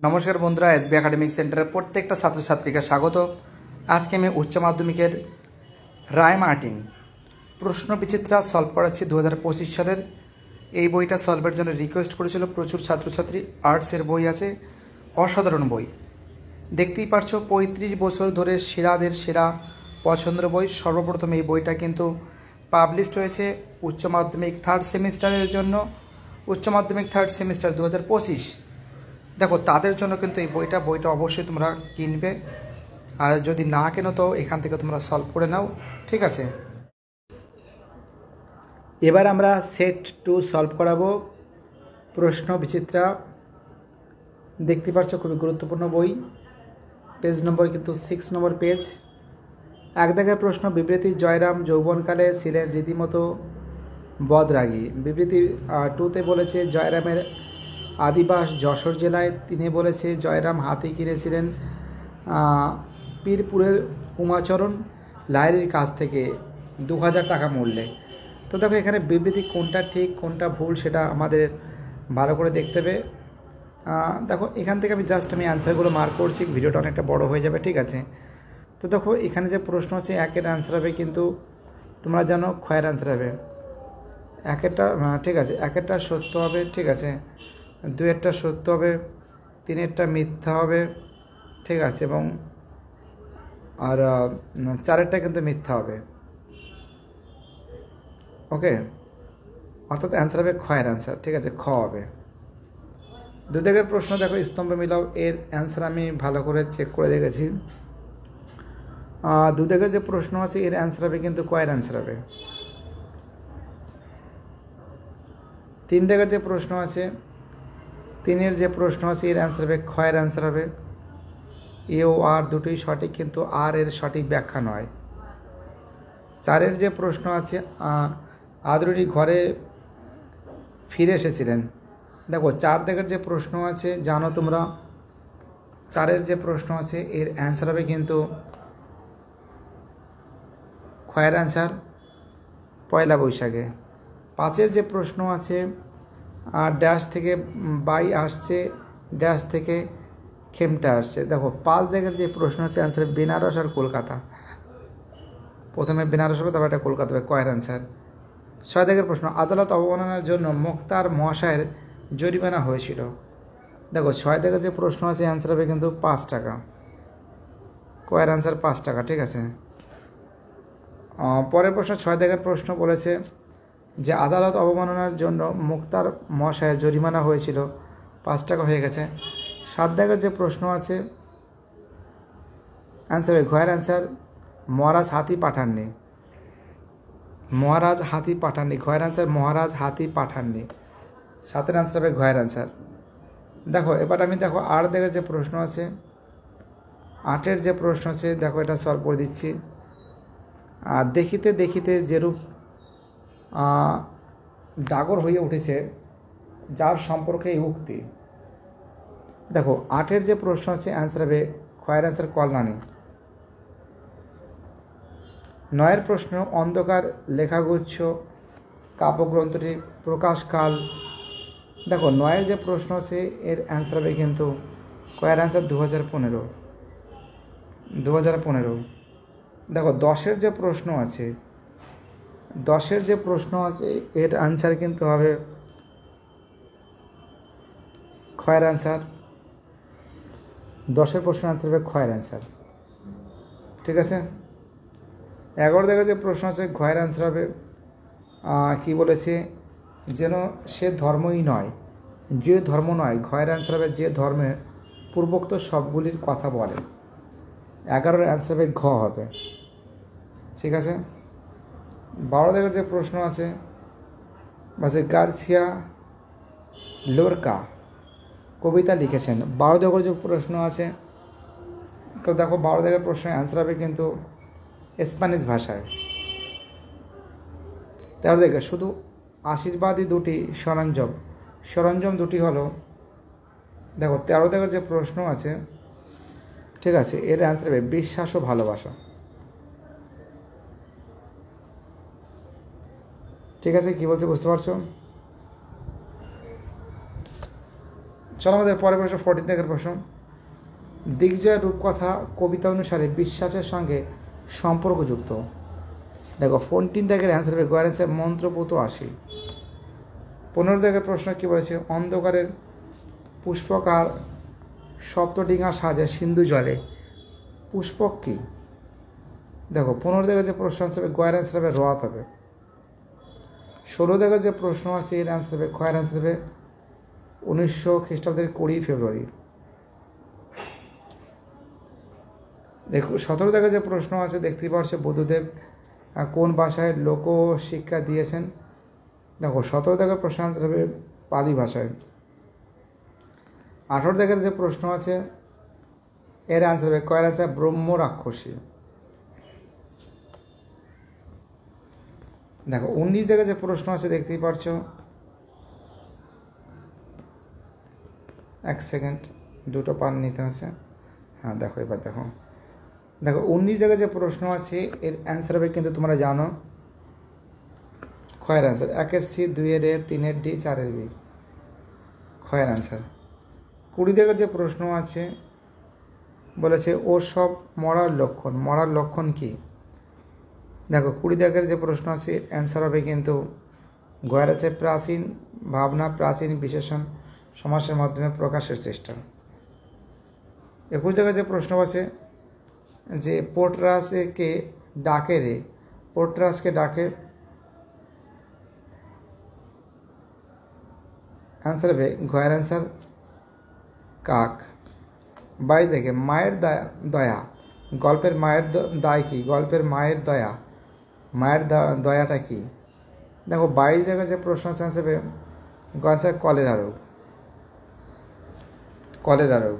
নমস্কার বন্ধুরা, SB academic সেন্টারের প্রত্যেকটা ছাত্রছাত্রীকে স্বাগত। আজকে আমি উচ্চ মাধ্যমিকের রায়মার্টিন প্রশ্ন বিচিত্রা সলভ করাচ্ছি 2025 সালের। এই বইটা সলভের জন্য রিকোয়েস্ট করেছিল প্রচুর ছাত্রছাত্রী। আর্টসের বই আছে, অসাধারণ বই। দেখতেই পারছো 35 বছর ধরে সেরাদের সেরা পছন্দের বই। সর্বপ্রথম এই বইটা কিন্তু পাবলিশড হয়েছে উচ্চ মাধ্যমিক থার্ড সেমিস্টারের জন্য। উচ্চ মাধ্যমিক থার্ড সেমিস্টার 2025। দেখো, তাদের জন্য কিন্তু এই বইটা অবশ্যই তোমরা কিনবে, আর যদি না কেনো তো এখান থেকে তোমরা সলভ করে নাও, ঠিক আছে। এবার আমরা সেট 2 সলভ করাবো প্রশ্ন বিচিত্রা। দেখতে পাচ্ছ খুবই গুরুত্বপূর্ণ বই। পেজ নম্বর কিন্তু 6 নম্বর পেজ। এক দাগের প্রশ্ন, বিবৃতি জয়রাম যৌবনকালে ছিলেন রীতিমতো বদরাগী। বিবৃতি 2তে বলেছে জয়রামের আদিবাস যশোর জেলায়। তিনি বলেছে জয়রাম হাতি কিনেছিলেন পীরপুরের উমাচরণ লাহিড়ীর কাছ থেকে 2000 টাকা মূল্যে। তো দেখো, এখানে বিবৃতি কোনটা ঠিক কোনটা ভুল সেটা আমাদের ভালো করে দেখতে হবে। দেখো, এখান থেকে আমি অ্যান্সারগুলো মার্ক করছি, ভিডিওটা অনেকটা বড় হয়ে যাবে, ঠিক আছে। তো দেখো, এখানে যে প্রশ্ন আছে একের অ্যান্সার হবে, কিন্তু তোমরা জানো ক্ষয়ের অ্যান্সার হবে একেরটা, ঠিক আছে। একেরটা সত্য হবে, ঠিক আছে। দুয়েরটা সত্য হবে, তিনেরটা মিথ্যা হবে, ঠিক আছে, এবং আর চারেরটা কিন্তু মিথ্যা হবে। ওকে, অর্থাৎ অ্যান্সার হবে ক্ষয়ের অ্যান্সার, ঠিক আছে, খ হবে। দুই দাগের প্রশ্ন দেখো, স্তম্ভ মিলাও। এর অ্যান্সার আমি ভালো করে চেক করে দেখেছি। দুই দাগের যে প্রশ্ন আছে এর অ্যান্সার হবে কিন্তু কয়ের অ্যান্সার হবে। তিন দাগের যে প্রশ্ন আছে, তিনের যে প্রশ্ন আছে এর অ্যান্সার হবে ক্ষয়ের অ্যান্সার হবে। এ ও আর দুটোই সঠিক, কিন্তু আর এর সঠিক ব্যাখ্যা নয়। চারের যে প্রশ্ন আছে, আদরণী ঘরে ফিরে এসেছিলেন। দেখো, চার দাগের যে প্রশ্ন আছে জানো তোমরা, চারের যে প্রশ্ন আছে এর অ্যান্সার হবে কিন্তু ক্ষয়ের অ্যান্সার, পয়লা বৈশাখে। পাঁচের যে প্রশ্ন আছে, ড্যাশ থেকে বাই আসছে, ড্যাশ থেকে খেমটা আসছে। দেখো, পাঁচ দাগের যে প্রশ্ন আছে অ্যান্সার বেনারস আর কলকাতা। প্রথমে বেনারস হবে, তারপর এটা কলকাতা হবে, কয়ের অ্যান্সার। ছয় দাগের প্রশ্ন, আদালত অবমাননার জন্য মোক্তার মহাশয়ের জরিমানা হয়েছিল। দেখো, ছয় দাগের যে প্রশ্ন আছে অ্যান্সার হবে কিন্তু 5 টাকা, কয়ের অ্যান্সার 5 টাকা, ঠিক আছে। পরের প্রশ্ন, ছয় দাগের প্রশ্ন বলেছে যে আদালত অবমাননার জন্য মোক্তার মহাশয়ের জরিমানা হয়েছিল, 5 টাকা হয়ে গেছে। সাত দাগের যে প্রশ্ন আছে অ্যান্সার হবে ঘয়ের অ্যান্সার মহারাজ হাতি পাঠাননি, মহারাজ হাতি পাঠাননি, ঘয়ের অ্যান্সার মহারাজ হাতি পাঠাননি। সাতের অ্যান্সার হবে ঘয়ের অ্যান্সার। দেখো, এবার আমি দেখো 8 দাগের যে প্রশ্ন আছে, 8-এর যে প্রশ্ন আছে দেখো, এটা সলভ করে দিচ্ছি। দেখিতে দেখিতে যেরূপ ডাগর হয়ে উঠেছে, যার সম্পর্কে এই উক্তি। দেখো, 8-এর যে প্রশ্ন আছে অ্যান্সার হবে ক্ষয়ের অ্যান্সার কল্যাণী। 9-এর প্রশ্ন, অন্ধকার লেখাগুচ্ছ কাব্যগ্রন্থটি প্রকাশকাল। দেখো, 9-এর যে প্রশ্ন আছে এর অ্যান্সার হবে কিন্তু কয়ের অ্যান্সার 2015। দেখো, 10-এর যে প্রশ্ন আছে, 10-এর যে প্রশ্ন আছে এর অ্যান্সার কিন্তু হবে ক্ষয়ের অ্যান্সার। 10-এর প্রশ্ন অ্যান্সার হবে ক্ষয়ের অ্যান্সার, ঠিক আছে। 11 দাগের যে প্রশ্ন আছে ক্ষয়ের অ্যান্সার হবে কি বলেছে, যেন সে ধর্মই নয়, যে ধর্ম নয়। ঘয়ের অ্যান্সার হবে যে ধর্মে পূর্বোক্ত সবগুলির কথা বলে। 11-এর অ্যান্সার হবে ঘ হবে, ঠিক আছে। 12 দাগের যে প্রশ্ন আছে গার্সিয়া লোরকা কবিতা লিখেছেন। 12 দাগের যে প্রশ্ন আছে, তো দেখো 12 দাগের প্রশ্নের অ্যান্সার হবে কিন্তু স্প্যানিশ ভাষায়। 13 দাগে শুধু আশীর্বাদী দুটি সরঞ্জাম দুটি হলো। দেখো, 13 দাগের যে প্রশ্ন আছে, ঠিক আছে, এর অ্যান্সার হবে বিশ্বাস ও ভালোবাসা, ঠিক আছে। কি বলছে বুঝতে পারছো? চলো আমাদের পরের প্রশ্ন 14 থেকে প্রশ্ন। দিগ্বিজয়ের রূপকথা কবিতা অনুসারে বিশ্বাসের সঙ্গে সম্পর্কযুক্ত। দেখো 14 থেকে অ্যান্সার হবে গয়ের অ্যান্সার মন্ত্রপুত আসি। 15 থেকে প্রশ্ন কী বলেছে? অন্ধকারের পুষ্পকার সপ্তডিঙা সাজে সিন্ধু জলে, পুষ্পক কী? দেখো 15 থেকে যে প্রশ্ন অ্যান্সার হবে গয়ের অ্যান্সার হবে রোয়াত হবে। 16 থেকে যে প্রশ্ন আছে এর অ্যান্সার হবে খয়ের অ্যান্সার হবে 1900 খ্রিস্টাব্দের 20 ফেব্রুয়ারি। দেখো 17 থেকে যে প্রশ্ন আছে দেখতেই পাচ্ছ বুদ্ধদেব কোন ভাষায় লোকশিক্ষা দিয়েছেন? দেখো 17 থেকে প্রশ্ন আনসার হবে পালি ভাষায়। 18 থেকে যে প্রশ্ন আছে এর আনসার হবে কয়ের আনসার ব্রহ্ম রাক্ষসী। দেখো 19 থেকে যে প্রশ্ন আছে দেখতেই পাচ্ছ, এক সেকেন্ড দুটো পান নিতে আছে। হ্যাঁ দেখো এবার দেখো 19 জায়গায় যে প্রশ্ন আছে এর অ্যান্সার হবে কিন্তু তোমরা জানো ক্ষয়ের অ্যান্সার 1-এর সি, 2-এর এ, 3-এর ডি, 4-এর বি, ক্ষয়ের অ্যান্সার। 20 জায়গার যে প্রশ্ন আছে বলেছে ও সব মরার লক্ষণ, মরার লক্ষণ কি? দেখো 20 জায়গার যে প্রশ্ন আছে অ্যান্সার হবে কিন্তু গয়ের আছে প্রাচীন ভাবনা, প্রাচীন বিশেষণ সমাসের মাধ্যমে প্রকাশের চেষ্টা। 21 জায়গায় যে প্রশ্ন আছে যে পোর্টরাসকে ডাকে রে, পোর্টরাসকে ডাকে, অ্যান্সার হবে গয়ের অ্যান্সার কাক। 22 থেকে মায়ের দয়া, গল্পের মায়ের দায় কি? গল্পের মায়ের দয়া, মায়ের দয়াটা কি? দেখো 22 জায়গায় যে প্রশ্ন আছে অ্যান্সার হবে গল্পের কলেরা রোগ, কলেরা রোগ।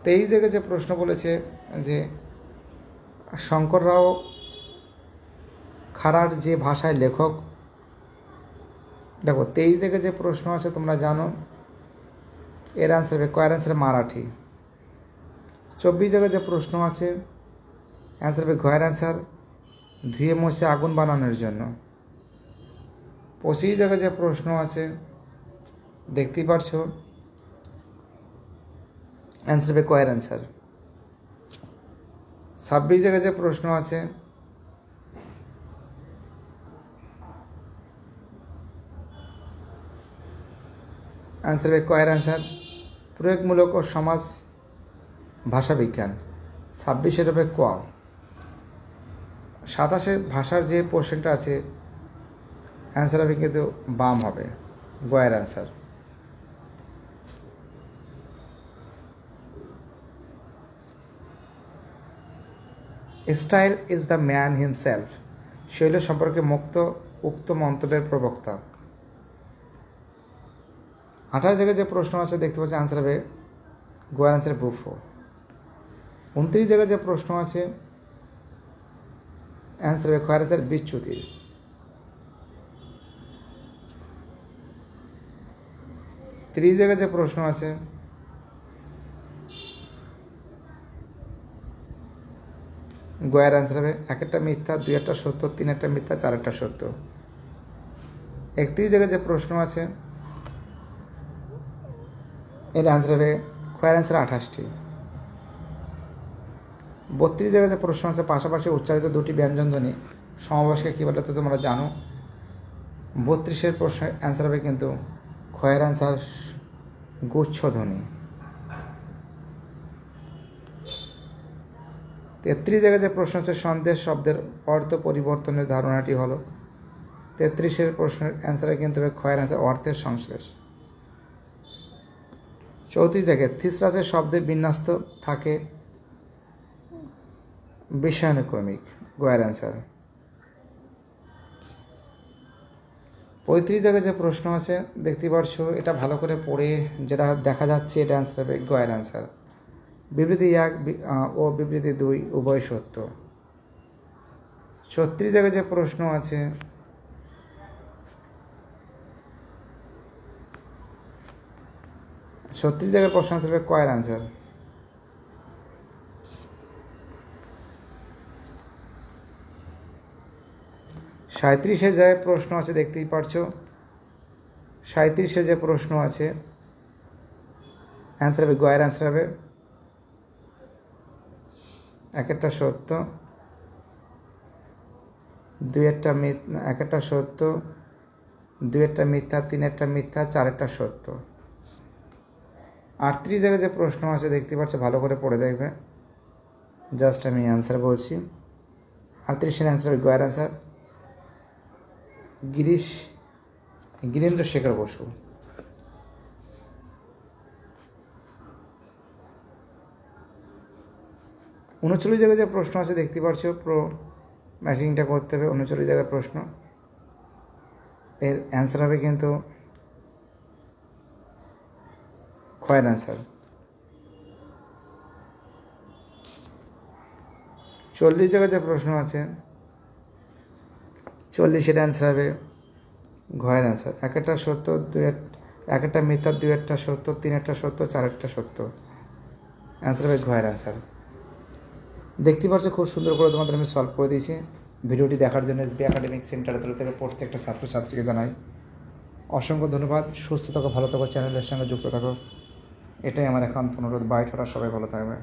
23 জায়গায় যে প্রশ্ন বলেছে যে শঙ্কররাও খাড়ার যে ভাষায় লেখক। দেখো 23 থেকে যে প্রশ্ন আছে তোমরা জানো এর অ্যান্সার হবে কয়ের অ্যান্সার মারাঠি। 24 জায়গায় যে প্রশ্ন আছে অ্যান্সার হবে ঘয়ের অ্যান্সার ধুয়ে মুছে আগুন বানানোর জন্য। 25 জায়গায় যে প্রশ্ন আছে দেখতেই পারছো অ্যান্সার হবে কয়ের অ্যান্সার। 26 জায়গায় যে প্রশ্ন আছে অ্যান্সার হবে কয়ের অ্যান্সার প্রয়োগমূলক ও সমাজ ভাষাবিজ্ঞান। 26 হবে ক। 27 ভাষার যে পোর্শনটা আছে অ্যান্সার হবে কিন্তু বাম হবে, গয়ের answer. Style is the man himself, শৈল সম্পর্কে উক্ত মন্তব্যের প্রবক্তা। 28 জায়গায় যে প্রশ্ন আছে দেখতে পাচ্ছি অ্যান্সার হবে গোয়ার অ্যান্সার বুফো। 29 জায়গায় যে প্রশ্ন আছে অ্যান্সার হবে খয়ের অ্যান্সার বিচ্যুতির। 30 জায়গায় যে প্রশ্ন আছে গয়ের অ্যান্সার হবে 1-একটা মিথ্যা, 2-একটা সত্য, 3-একটা মিথ্যা, 4-একটা সত্য। 31 জায়গায় যে প্রশ্ন আছে এর অ্যান্সার হবে খয়ের অ্যান্সার 28টি। 32 জায়গায় যে প্রশ্ন আছে পাশাপাশি উচ্চারিত দুটি ব্যঞ্জনধ্বনি সমাবেশকে কী বলে তো তোমরা জানো। 32-এর প্রশ্নের অ্যান্সার হবে কিন্তু খয়ের অ্যান্সার গুচ্ছধ্বনি। 33 জায়গায় যে প্রশ্ন আছে সন্দেশ শব্দের অর্থ পরিবর্তনের ধারণাটি হলো। 33-এর প্রশ্নের অ্যান্সারে কিন্তু হবে খয়ের অ্যান্সার অর্থের সংশ্লেষ। 34 জায়গায় থিসরাসের শব্দে বিন্যস্ত থাকে বিষয়ানুক্রমিক, গয়ের অ্যান্সার। 35 জায়গায় যে প্রশ্ন আছে দেখতে পাচ্ছ এটা ভালো করে পড়ে যেটা দেখা যাচ্ছে এটা অ্যান্সার হবে গয়ের অ্যান্সার বিবৃতি 1 ও বিবৃতি 2 উভয় সত্য। 36 জায়গায় যে প্রশ্ন আছে জায়গায় প্রশ্ন আনসার হবে কয়ের অ্যান্সার। 37-এর জায়গায় প্রশ্ন আছে দেখতেই পারছো 37-এর যে প্রশ্ন আছে অ্যান্সার হবে গয়ের অ্যান্সার হবে এক একটা সত্য, দুই একটা মিথ্যা, এক একটা সত্য, দুই একটা মিথ্যা, তিন একটা মিথ্যা, চার একটা সত্য। 38 জায়গায় যে প্রশ্ন আছে দেখতে পাচ্ছ, ভালো করে পড়ে দেখবে। জাস্ট আমি অ্যান্সার বলছি। 38-এর অ্যান্সার হবে গয়ের অ্যান্সার গিরীন্দ্র শেখর বসু। 39 জায়গায় যে প্রশ্ন আছে দেখতে পাচ্ছ, ম্যাচিংটা করতে হবে। 39 জায়গায় প্রশ্ন, এর অ্যান্সার হবে কিন্তু খয়ের অ্যান্সার। 40 জায়গায় যে প্রশ্ন আছে, 40-এর অ্যান্সার হবে ঘয়ের অ্যান্সার। এক একটা সত্য, এক একটা মিথ্যা, দুই একটা সত্য, তিন একটা সত্য, চার একটা সত্য। অ্যান্সার হবে ঘয়ের অ্যান্সার। দেখতে পাচ্ছ খুব সুন্দর করে তোমাদের আমি সলভ করে দিয়েছি। ভিডিওটি দেখার জন্য এসবি একাডেমিক সেন্টারের তরফ থেকে প্রত্যেকটা ছাত্রছাত্রীকে জানাই অসংখ্য ধন্যবাদ। সুস্থ থাকো, ভালো থাকো, চ্যানেলের সঙ্গে যুক্ত থাকো, এটাই আমার একান্ত অনুরোধ। বাইট, সবাই ভালো থাকবে।